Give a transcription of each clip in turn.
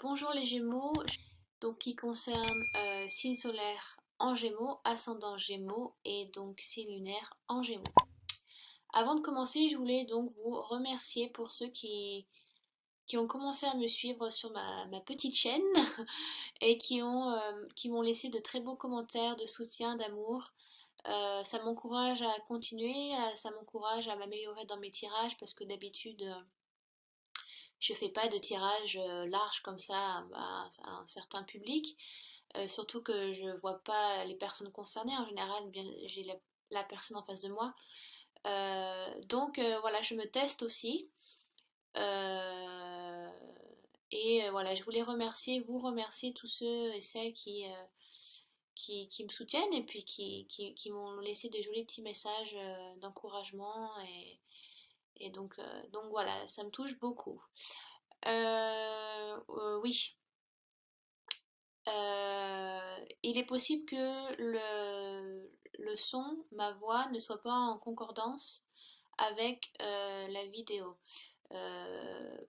Bonjour les Gémeaux, donc qui concerne signe solaire en Gémeaux, ascendant Gémeaux et donc signe lunaire en Gémeaux. Avant de commencer, je voulais donc vous remercier pour ceux qui ont commencé à me suivre sur ma petite chaîne et qui m'ont laissé de très beaux commentaires de soutien, d'amour. Ça m'encourage à continuer, ça m'encourage à m'améliorer dans mes tirages parce que d'habitude je fais pas de tirage large comme ça à un certain public. Surtout que je vois pas les personnes concernées. En général, bien, j'ai la personne en face de moi. Donc voilà, je me teste aussi. Euh, et voilà, je voulais vous remercier tous ceux et celles qui me soutiennent et puis qui m'ont laissé des jolis petits messages d'encouragement. Et donc voilà, ça me touche beaucoup. Oui, il est possible que le son, ma voix, ne soit pas en concordance avec la vidéo.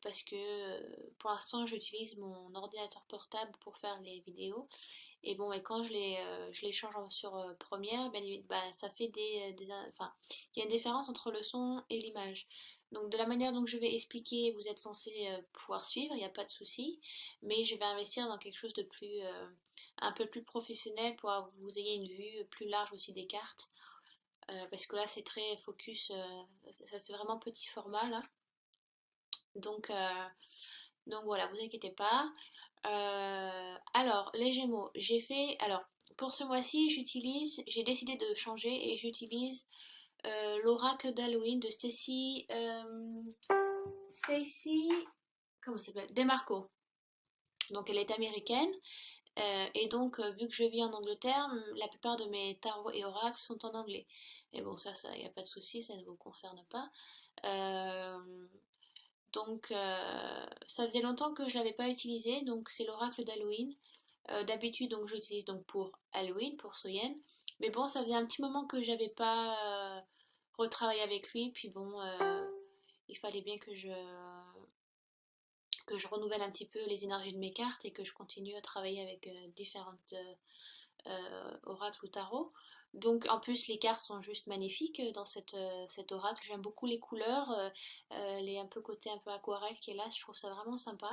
Parce que pour l'instant, j'utilise mon ordinateur portable pour faire les vidéos. Et bon, et quand je les change sur Premiere, bien évidemment, bah, ça fait enfin, il y a une différence entre le son et l'image. Donc de la manière dont je vais expliquer, vous êtes censé pouvoir suivre, il n'y a pas de souci, mais je vais investir dans quelque chose de plus, un peu plus professionnel pour que vous ayez une vue plus large aussi des cartes. Parce que là, c'est très focus, ça fait vraiment petit format là. Donc, euh, donc voilà, vous inquiétez pas. Alors, les Gémeaux, alors, pour ce mois-ci, j'ai décidé de changer et j'utilise l'oracle d'Halloween de Stacy, comment ça s'appelle? DeMarco. Donc, elle est américaine. Et donc, vu que je vis en Angleterre, la plupart de mes tarots et oracles sont en anglais. Mais bon, ça, il n'y a pas de souci, ça ne vous concerne pas. Euh, donc, ça faisait longtemps que je l'avais pas utilisé, donc c'est l'oracle d'Halloween. D'habitude, donc j'utilise donc pour Halloween, pour Soyen. Mais bon, ça faisait un petit moment que j'avais pas retravaillé avec lui, puis bon, il fallait bien que je renouvelle un petit peu les énergies de mes cartes et que je continue à travailler avec différentes oracles ou tarots. Donc en plus les cartes sont juste magnifiques dans cet oracle. J'aime beaucoup les couleurs, les un peu côté un peu aquarelle qui est là. Je trouve ça vraiment sympa.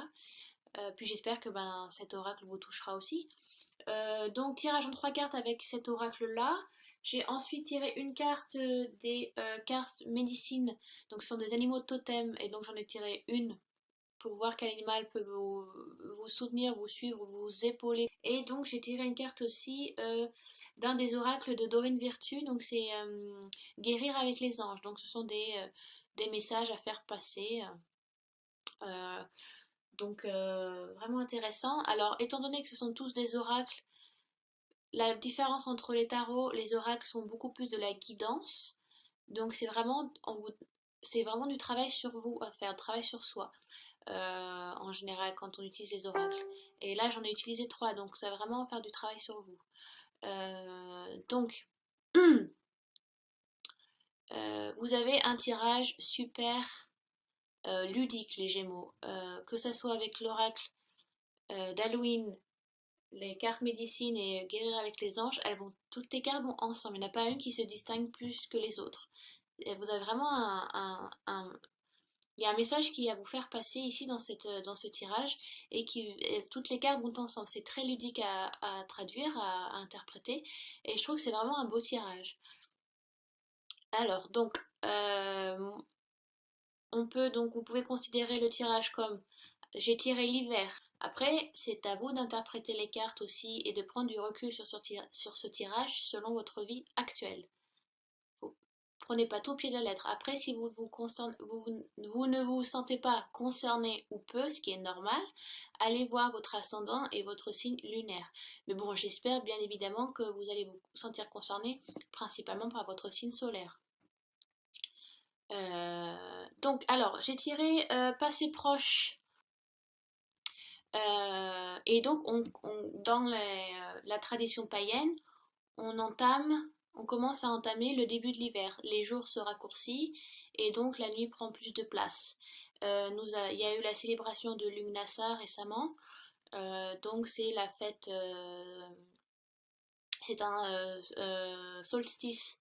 Puis j'espère que ben, cet oracle vous touchera aussi. Donc tirage en trois cartes avec cet oracle là. J'ai ensuite tiré une carte des cartes médecine. Donc ce sont des animaux de totem et donc j'en ai tiré une pour voir quel animal peut vous soutenir, vous suivre, vous épauler. Et donc j'ai tiré une carte aussi d'un des oracles de Dorine Virtue, donc c'est guérir avec les anges. Donc ce sont des messages à faire passer. Euh, donc vraiment intéressant. Alors étant donné que ce sont tous des oracles, la différence entre les tarots, les oracles sont beaucoup plus de la guidance. Donc c'est vraiment du travail sur vous à faire, travail sur soi. En général quand on utilise les oracles. Et là j'en ai utilisé trois, donc ça va vraiment faire du travail sur vous. Donc vous avez un tirage super ludique les Gémeaux, que ce soit avec l'oracle d'Halloween, les cartes médecine et guérir avec les anges, toutes les cartes vont ensemble. Il n'y en a pas une qui se distingue plus que les autres. Et vous avez vraiment il y a un message qui est à vous faire passer ici dans ce tirage et toutes les cartes vont ensemble. C'est très ludique à traduire, à interpréter et je trouve que c'est vraiment un beau tirage. Alors, donc, vous pouvez considérer le tirage comme j'ai tiré l'hiver. Après, c'est à vous d'interpréter les cartes aussi et de prendre du recul sur ce tirage selon votre vie actuelle. Vous prenez pas tout au pied de la lettre. Après, si vous ne vous sentez pas concerné ou peu, ce qui est normal, allez voir votre ascendant et votre signe lunaire. Mais bon, j'espère bien évidemment que vous allez vous sentir concerné principalement par votre signe solaire. Donc, alors, j'ai tiré passé proche. Et donc, dans la tradition païenne, on commence à entamer le début de l'hiver. Les jours se raccourcissent et donc la nuit prend plus de place. Il y a eu la célébration de Lugnasa récemment. Donc c'est la fête, c'est un solstice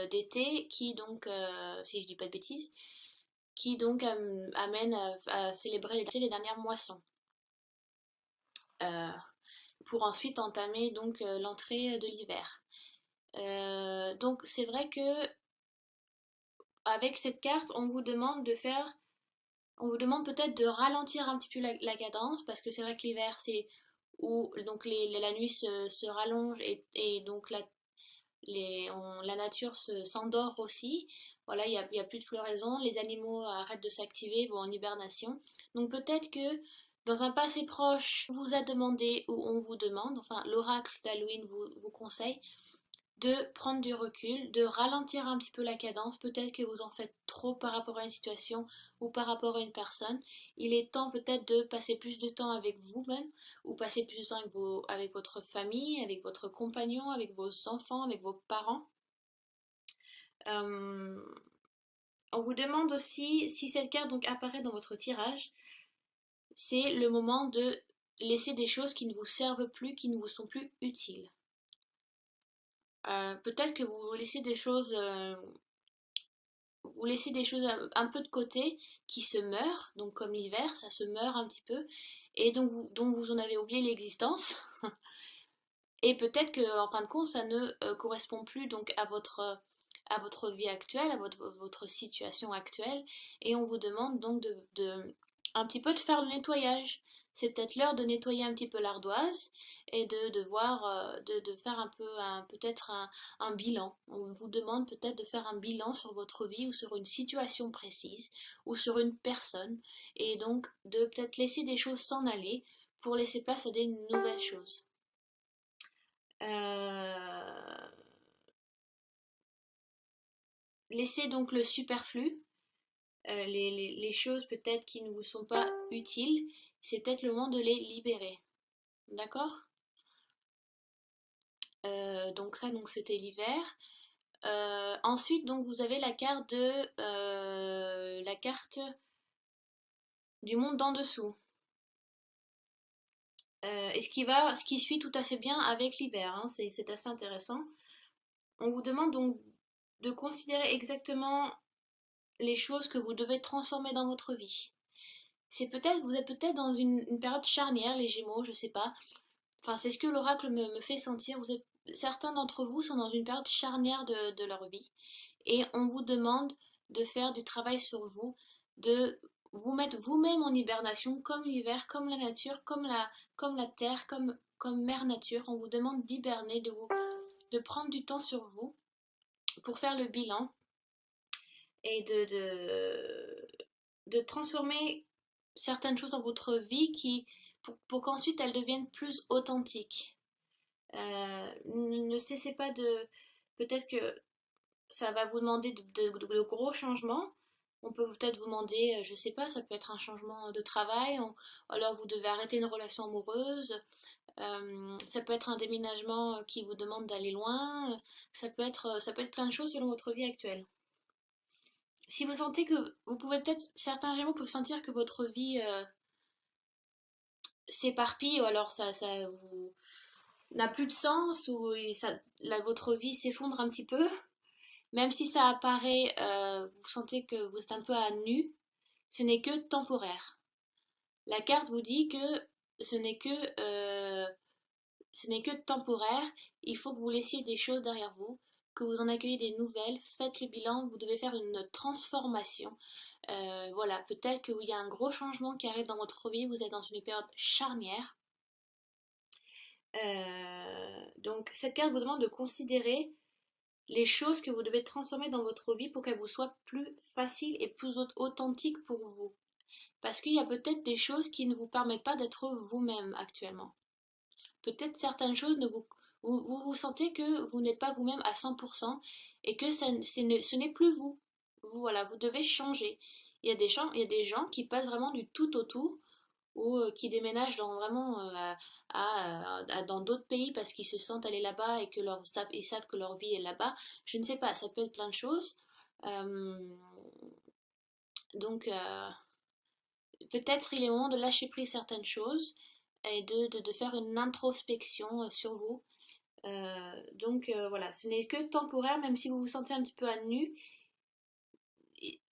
d'été qui donc, si je dis pas de bêtises, qui donc amène à célébrer les dernières moissons. Euh, pour ensuite entamer donc l'entrée de l'hiver. Donc c'est vrai que avec cette carte, on vous demande peut-être de ralentir un petit peu la cadence parce que c'est vrai que l'hiver c'est où donc la nuit se rallonge et donc la nature s'endort aussi. Voilà, il y a plus de floraison, les animaux arrêtent de s'activer, vont en hibernation. Donc peut-être que dans un passé proche, on vous a demandé ou on vous demande, enfin l'oracle d'Halloween vous conseille de prendre du recul, de ralentir un petit peu la cadence. Peut-être que vous en faites trop par rapport à une situation ou par rapport à une personne. Il est temps peut-être de passer plus de temps avec vous-même ou passer plus de temps avec votre famille, avec votre compagnon, avec vos enfants, avec vos parents. Euh, on vous demande aussi, si cette carte donc apparaît dans votre tirage, c'est le moment de laisser des choses qui ne vous servent plus, qui ne vous sont plus utiles. Peut-être que vous laissez des choses un peu de côté qui se meurent, donc comme l'hiver, ça se meurt un petit peu, et donc vous en avez oublié l'existence. Et peut-être que en fin de compte, ça ne correspond plus donc à votre vie actuelle, à votre situation actuelle, et on vous demande donc un petit peu de faire le nettoyage. C'est peut-être l'heure de nettoyer un petit peu l'ardoise et de faire un peu peut-être un bilan. On vous demande peut-être de faire un bilan sur votre vie ou sur une situation précise ou sur une personne et donc de peut-être laisser des choses s'en aller pour laisser place à des nouvelles choses. Euh, Laissez donc le superflu, les choses peut-être qui ne vous sont pas utiles, c'est peut-être le moment de les libérer. D'accord. Donc ça, donc c'était l'hiver. Ensuite, donc vous avez la carte du monde d'en dessous. Et ce qui suit tout à fait bien avec l'hiver, hein, c'est assez intéressant. On vous demande donc de considérer exactement les choses que vous devez transformer dans votre vie. Vous êtes peut-être dans une période charnière, les Gémeaux, je sais pas. Enfin, c'est ce que l'oracle me fait sentir. Certains d'entre vous sont dans une période charnière de leur vie. Et on vous demande de faire du travail sur vous, de vous mettre vous-même en hibernation, comme l'hiver, comme la nature, comme la terre, comme mère nature. On vous demande d'hiberner, de prendre du temps sur vous pour faire le bilan et de transformer certaines choses dans votre vie pour qu'ensuite elles deviennent plus authentiques. Ne cessez pas de... Peut-être que ça va vous demander de gros changements. On peut peut-être vous demander, je sais pas, ça peut être un changement de travail, alors vous devez arrêter une relation amoureuse. Ça peut être un déménagement qui vous demande d'aller loin. Ça peut être plein de choses selon votre vie actuelle. Si vous sentez que vous pouvez peut-être, certains Gémeaux peuvent sentir que votre vie s'éparpille ou alors ça vous n'a plus de sens ou votre vie s'effondre un petit peu, même si ça apparaît, vous sentez que vous êtes un peu à nu, ce n'est que temporaire. La carte vous dit que ce n'est que, euh, ce n'est que temporaire, il faut que vous laissiez des choses derrière vous, que vous en accueillez des nouvelles, faites le bilan, vous devez faire une transformation. Voilà, peut-être qu'il y a un gros changement qui arrive dans votre vie, vous êtes dans une période charnière. Donc cette carte vous demande de considérer les choses que vous devez transformer dans votre vie pour qu'elles vous soient plus faciles et plus authentiques pour vous. Parce qu'il y a peut-être des choses qui ne vous permettent pas d'être vous-même actuellement. Peut-être certaines choses vous sentez que vous n'êtes pas vous-même à 100% et que ce n'est plus vous. Voilà, vous devez changer. Il y a des gens qui passent vraiment du tout au tout ou qui déménagent dans d'autres pays parce qu'ils se sentent aller là-bas et ils savent que leur vie est là-bas. Je ne sais pas, ça peut être plein de choses. Euh, donc, peut-être il est moment de lâcher prise certaines choses et de faire une introspection sur vous. Voilà, ce n'est que temporaire, même si vous vous sentez un petit peu à nu.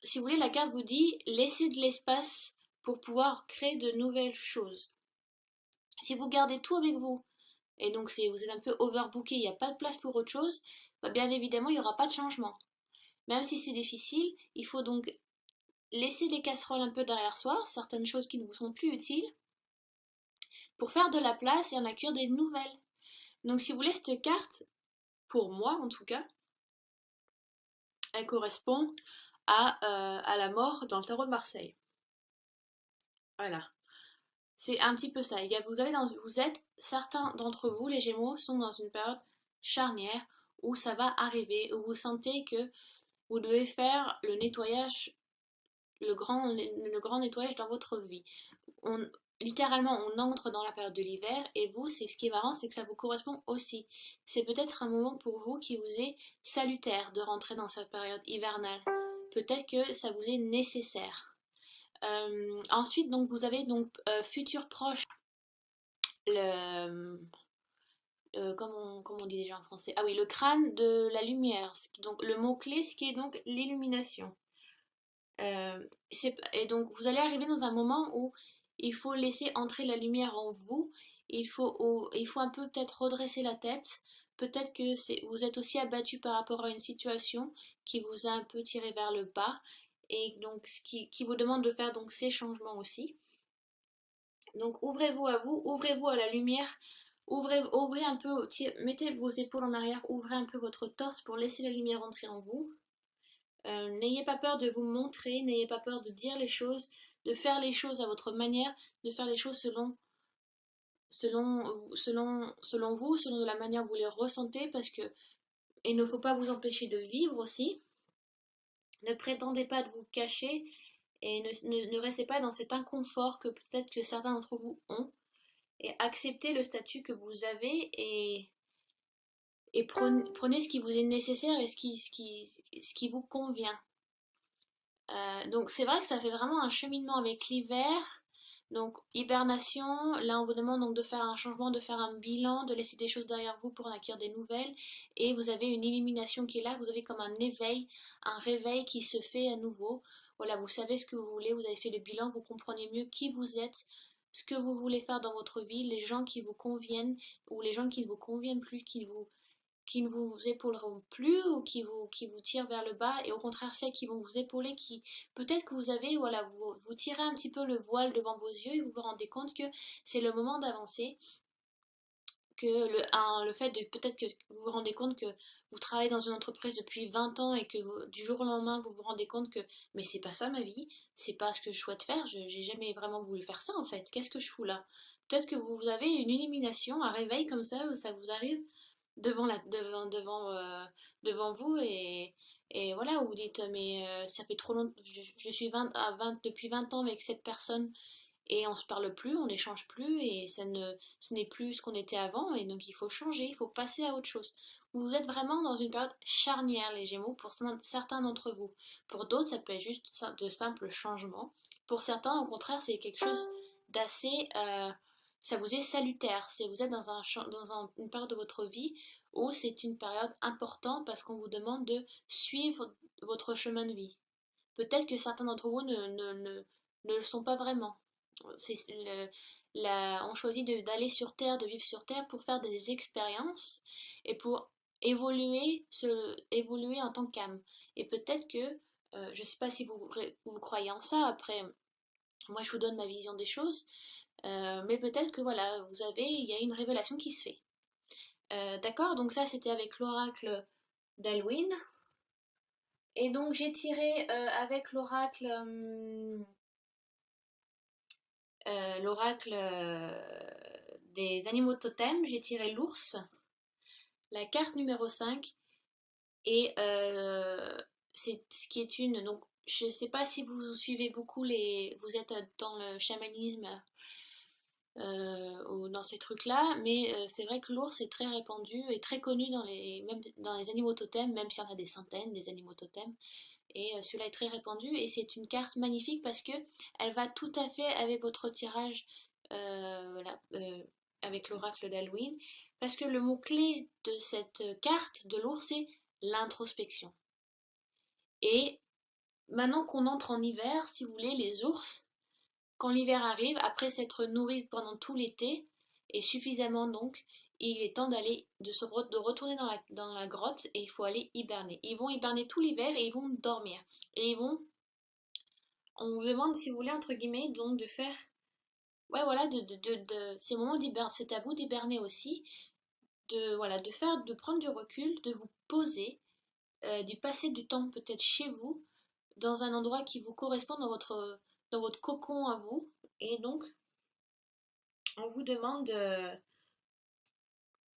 Si vous voulez, la carte vous dit laissez de l'espace pour pouvoir créer de nouvelles choses. Si vous gardez tout avec vous, et donc vous êtes un peu overbooké, il n'y a pas de place pour autre chose, bah bien évidemment, il n'y aura pas de changement. Même si c'est difficile, il faut donc laisser les casseroles un peu derrière soi, certaines choses qui ne vous sont plus utiles, pour faire de la place et en accueillir des nouvelles. Donc si vous voulez, cette carte, pour moi en tout cas, elle correspond à la mort dans le tarot de Marseille. Voilà. C'est un petit peu ça. Vous êtes, certains d'entre vous, les Gémeaux, sont dans une période charnière où ça va arriver, où vous sentez que vous devez faire le nettoyage, le grand nettoyage dans votre vie. On, Littéralement, on entre dans la période de l'hiver et vous, c'est ce qui est marrant, c'est que ça vous correspond aussi. C'est peut-être un moment pour vous qui vous est salutaire de rentrer dans cette période hivernale. Peut-être que ça vous est nécessaire. Ensuite, donc, vous avez donc futur proche, le, comment on dit déjà en français? Ah oui, le crâne de la lumière. Donc, le mot-clé, ce qui est donc l'illumination. Et donc, vous allez arriver dans un moment où il faut laisser entrer la lumière en vous. Il faut un peu peut-être redresser la tête. Peut-être que vous êtes aussi abattu par rapport à une situation qui vous a un peu tiré vers le bas. Et donc, qui vous demande de faire donc ces changements aussi. Donc, ouvrez-vous à vous, ouvrez-vous à la lumière. Ouvrez un peu, mettez vos épaules en arrière, ouvrez un peu votre torse pour laisser la lumière entrer en vous. N'ayez pas peur de vous montrer, n'ayez pas peur de dire les choses, de faire les choses à votre manière, de faire les choses selon vous, selon la manière dont vous les ressentez, parce que il ne faut pas vous empêcher de vivre aussi. Ne prétendez pas de vous cacher et ne restez pas dans cet inconfort que peut-être que certains d'entre vous ont. Et acceptez le statut que vous avez et prenez ce qui vous est nécessaire et ce qui vous convient. Donc c'est vrai que ça fait vraiment un cheminement avec l'hiver. Donc hibernation, là on vous demande donc de faire un changement, de faire un bilan, de laisser des choses derrière vous pour en acquérir des nouvelles. Et vous avez une illumination qui est là, vous avez comme un éveil, un réveil qui se fait à nouveau. Voilà, vous savez ce que vous voulez, vous avez fait le bilan, vous comprenez mieux qui vous êtes, ce que vous voulez faire dans votre vie, les gens qui vous conviennent ou les gens qui ne vous conviennent plus, qui ne vous épauleront plus ou qui vous tirent vers le bas et au contraire celles qui vont vous épauler, qui peut-être que vous avez, voilà, vous tirez un petit peu le voile devant vos yeux et vous vous rendez compte que c'est le moment d'avancer, que le fait de peut-être que vous vous rendez compte que vous travaillez dans une entreprise depuis 20 ans et que du jour au lendemain vous vous rendez compte que mais c'est pas ça ma vie, c'est pas ce que je souhaite faire, j'ai jamais vraiment voulu faire ça en fait, qu'est-ce que je fous là? Peut-être que vous avez une illumination, un réveil comme ça où ça vous arrive devant vous et voilà, où vous dites mais ça fait trop longtemps, je suis depuis 20 ans avec cette personne et on se parle plus, on n'échange plus et ce n'est plus ce qu'on était avant et donc il faut changer, il faut passer à autre chose. Vous êtes vraiment dans une période charnière les Gémeaux pour certains d'entre vous. Pour d'autres, ça peut être juste de simples changements. Pour certains, au contraire, c'est quelque chose d'assez ça vous est salutaire. Vous êtes une période de votre vie où c'est une période importante parce qu'on vous demande de suivre votre chemin de vie. Peut-être que certains d'entre vous ne le sont pas vraiment. On choisit d'aller sur Terre, de vivre sur Terre pour faire des expériences et pour évoluer en tant qu'âme. Et peut-être que, je ne sais pas si vous croyez en ça, après, moi je vous donne ma vision des choses, mais peut-être que voilà, il y a une révélation qui se fait. D'accord, donc ça c'était avec l'oracle d'Alwyn. Et donc j'ai tiré avec l'oracle des animaux totems, j'ai tiré l'ours, la carte numéro 5 et c'est ce qui est une. Donc je ne sais pas si vous suivez beaucoup vous êtes dans le chamanisme ou dans ces trucs-là, mais c'est vrai que l'ours est très répandu et très connu même dans les animaux totems, même s'il y en a des centaines des animaux totems. Et celui-là est très répandu et c'est une carte magnifique parce que elle va tout à fait avec votre tirage voilà, avec l'oracle d'Halloween. Parce que le mot-clé de cette carte de l'ours, c'est l'introspection. Et maintenant qu'on entre en hiver, si vous voulez, les ours, quand l'hiver arrive, après s'être nourris pendant tout l'été, et suffisamment donc, il est temps de retourner dans la grotte et il faut aller hiberner. Ils vont hiberner tout l'hiver et ils vont dormir. Et on vous demande si vous voulez, entre guillemets, donc de faire, ouais voilà, ces moments d'hiberner, c'est à vous d'hiberner aussi, voilà, de prendre du recul, de vous poser, d'y passer du temps peut-être chez vous, dans un endroit qui vous correspond dans votre cocon à vous. Et donc, on vous demande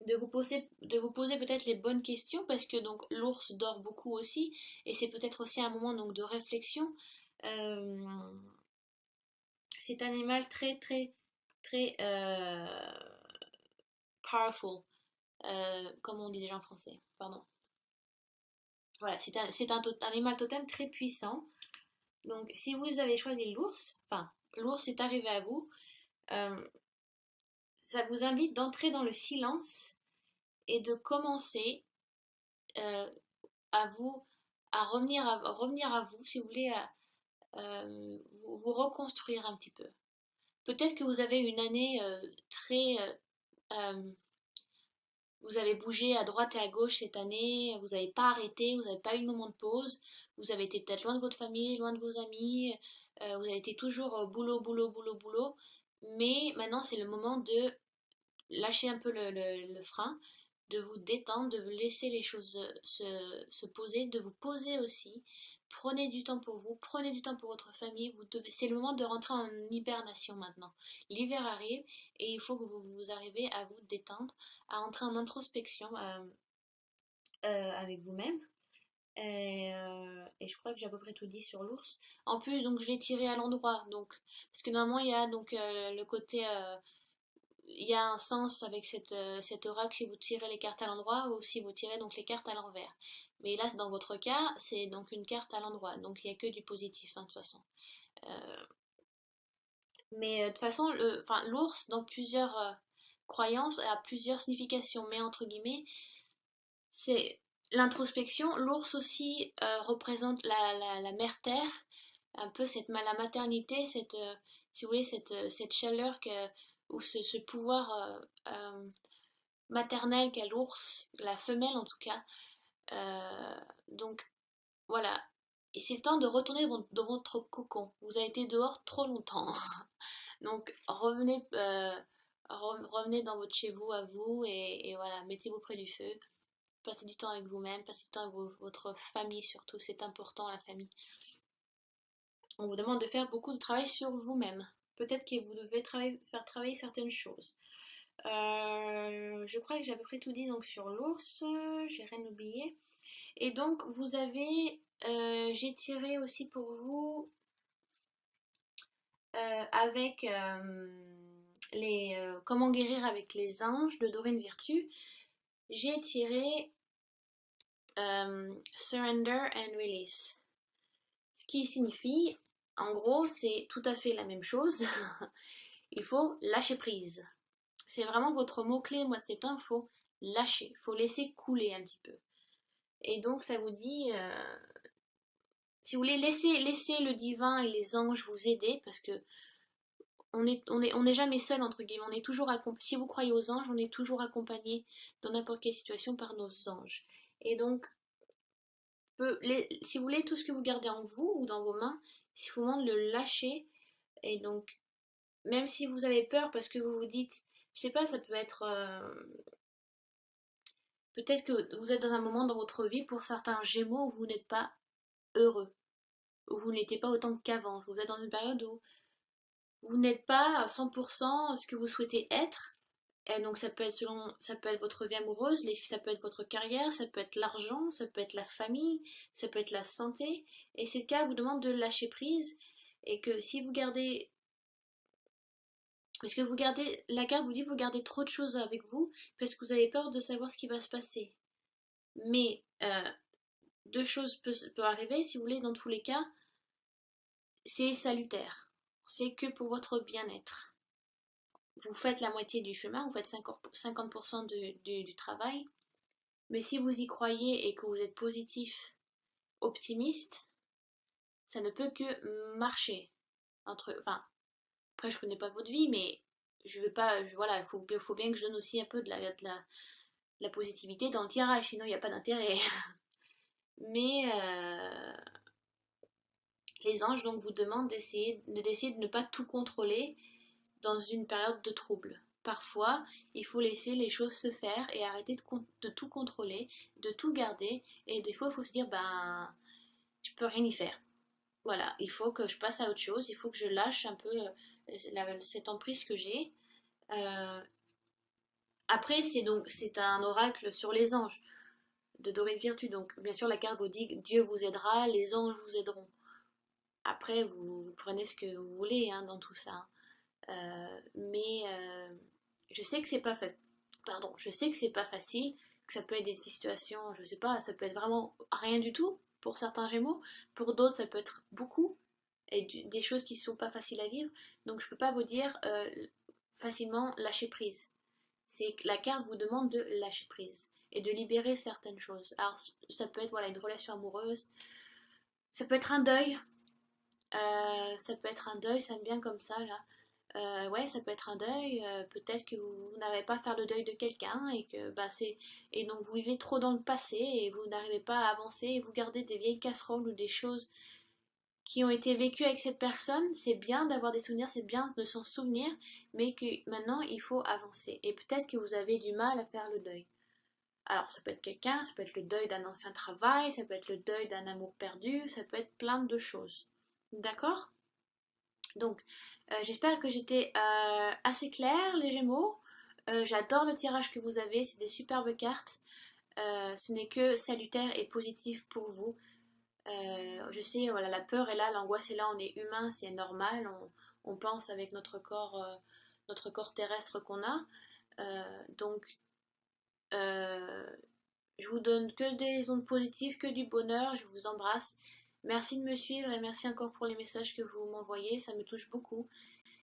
de vous poser peut-être les bonnes questions parce que donc l'ours dort beaucoup aussi et c'est peut-être aussi un moment donc de réflexion. Euh, c'est un animal très très très powerful, comme on dit déjà en français. Pardon. Voilà, un animal totem très puissant. Donc si vous avez choisi l'ours, enfin l'ours est arrivé à vous, euh, ça vous invite d'entrer dans le silence et de commencer euh, à vous revenir à vous, si vous voulez, vous reconstruire un petit peu. Peut-être que vous avez une année très... vous avez bougé à droite et à gauche cette année, vous n'avez pas arrêté, vous n'avez pas eu de moment de pause, vous avez été peut-être loin de votre famille, loin de vos amis, vous avez été toujours boulot, boulot, boulot, boulot, mais maintenant c'est le moment de lâcher un peu le frein, de vous détendre, de vous laisser les choses se poser, de vous poser aussi. Prenez du temps pour vous, prenez du temps pour votre famille. C'est le moment de rentrer en hibernation maintenant. L'hiver arrive et il faut que vous arrivez à vous détendre, à entrer en introspection avec vous-même. Et je crois que j'ai à peu près tout dit sur l'ours. En plus, donc je l'ai tiré à l'endroit, donc parce que normalement il y a donc le côté il y a un sens avec cet oracle si vous tirez les cartes à l'endroit ou si vous tirez donc les cartes à l'envers. Mais là, dans votre cas, c'est donc une carte à l'endroit, donc il n'y a que du positif, hein, de toute façon. Euh, mais de toute façon, l'ours, dans plusieurs croyances, a plusieurs significations, mais entre guillemets, c'est l'introspection. L'ours aussi représente la mère terre, un peu la maternité, si vous voulez, cette chaleur ou ce pouvoir maternelle qu'a l'ours, la femelle en tout cas. Donc voilà. Et c'est le temps de retourner dans votre cocon. Vous avez été dehors trop longtemps. Donc revenez dans votre chez vous à vous et voilà, mettez-vous près du feu. Passez du temps avec vous-même, passez du temps avec votre famille surtout, c'est important la famille. On vous demande de faire beaucoup de travail sur vous-même. Peut-être que vous devez faire travailler certaines choses. Je crois que j'ai à peu près tout dit donc sur l'ours, j'ai rien oublié. Et donc j'ai tiré aussi pour vous avec comment guérir avec les anges de Dorine Virtue. J'ai tiré Surrender and Release. Ce qui signifie, en gros, c'est tout à fait la même chose. Il faut lâcher prise. C'est vraiment votre mot-clé, moi, c'est pas, il faut lâcher, il faut laisser couler un petit peu. Et donc, ça vous dit, si vous voulez, laisser le divin et les anges vous aider, parce que on est jamais seul, entre guillemets, on est toujours accompagné. Si vous croyez aux anges, on est toujours accompagné dans n'importe quelle situation par nos anges. Et donc, si vous voulez, tout ce que vous gardez en vous ou dans vos mains, il faut vraiment le lâcher. Et donc, même si vous avez peur parce que vous vous dites, je sais pas, ça peut être peut-être que vous êtes dans un moment dans votre vie pour certains Gémeaux où vous n'êtes pas heureux, où vous n'étiez pas autant qu'avant. Vous êtes dans une période où vous n'êtes pas à 100% ce que vous souhaitez être. Et donc ça peut être votre vie amoureuse, ça peut être votre carrière, ça peut être l'argent, ça peut être la famille, ça peut être la santé. Et c'est le cas, vous demande de lâcher prise et que si vous gardez parce que la carte vous dit que vous gardez trop de choses avec vous parce que vous avez peur de savoir ce qui va se passer. Mais deux choses peuvent arriver, si vous voulez, dans tous les cas, c'est salutaire. C'est que pour votre bien-être. Vous faites la moitié du chemin, vous faites 50% du travail, mais si vous y croyez et que vous êtes positif, optimiste, ça ne peut que marcher. Enfin, après je connais pas votre vie, mais je veux pas, voilà, faut bien que je donne aussi un peu de la positivité dans le tirage, sinon il n'y a pas d'intérêt. Mais les anges donc vous demandent d'essayer de ne pas tout contrôler dans une période de trouble. Parfois, il faut laisser les choses se faire et arrêter de tout contrôler, de tout garder. Et des fois, il faut se dire, ben, je peux rien y faire. Voilà, il faut que je passe à autre chose, il faut que je lâche un peu cette emprise que j'ai. Euh, Après, c'est un oracle sur les anges de Dorée de Virtue. Donc, bien sûr, la carte vous dit que Dieu vous aidera, les anges vous aideront. Après, vous prenez ce que vous voulez hein, dans tout ça. Mais je sais que c'est pas facile. Pardon, je sais que c'est pas facile, que ça peut être des situations, je sais pas, ça peut être vraiment rien du tout pour certains Gémeaux, pour d'autres ça peut être beaucoup et des choses qui sont pas faciles à vivre. Donc je peux pas vous dire facilement lâcher prise. C'est que la carte vous demande de lâcher prise et de libérer certaines choses. Alors ça peut être voilà une relation amoureuse, ça peut être un deuil, ça peut être un deuil, ça me vient comme ça là. Ouais, ça peut être un deuil. Peut-être que vous n'arrivez pas à faire le deuil de quelqu'un et que bah, et donc vous vivez trop dans le passé et vous n'arrivez pas à avancer et vous gardez des vieilles casseroles ou des choses qui ont été vécues avec cette personne. C'est bien d'avoir des souvenirs, c'est bien de s'en souvenir, mais que maintenant il faut avancer. Et peut-être que vous avez du mal à faire le deuil. Alors ça peut être quelqu'un, ça peut être le deuil d'un ancien travail, ça peut être le deuil d'un amour perdu, ça peut être plein de choses. D'accord? Donc, j'espère que j'étais assez claire, les Gémeaux. J'adore le tirage que vous avez, c'est des superbes cartes. Ce n'est que salutaire et positif pour vous. Je sais, voilà, la peur est là, l'angoisse est là, on est humain, c'est normal. On pense avec notre corps terrestre qu'on a. Donc, euh, je vous donne que des ondes positives, que du bonheur. Je vous embrasse. Merci de me suivre et merci encore pour les messages que vous m'envoyez, ça me touche beaucoup.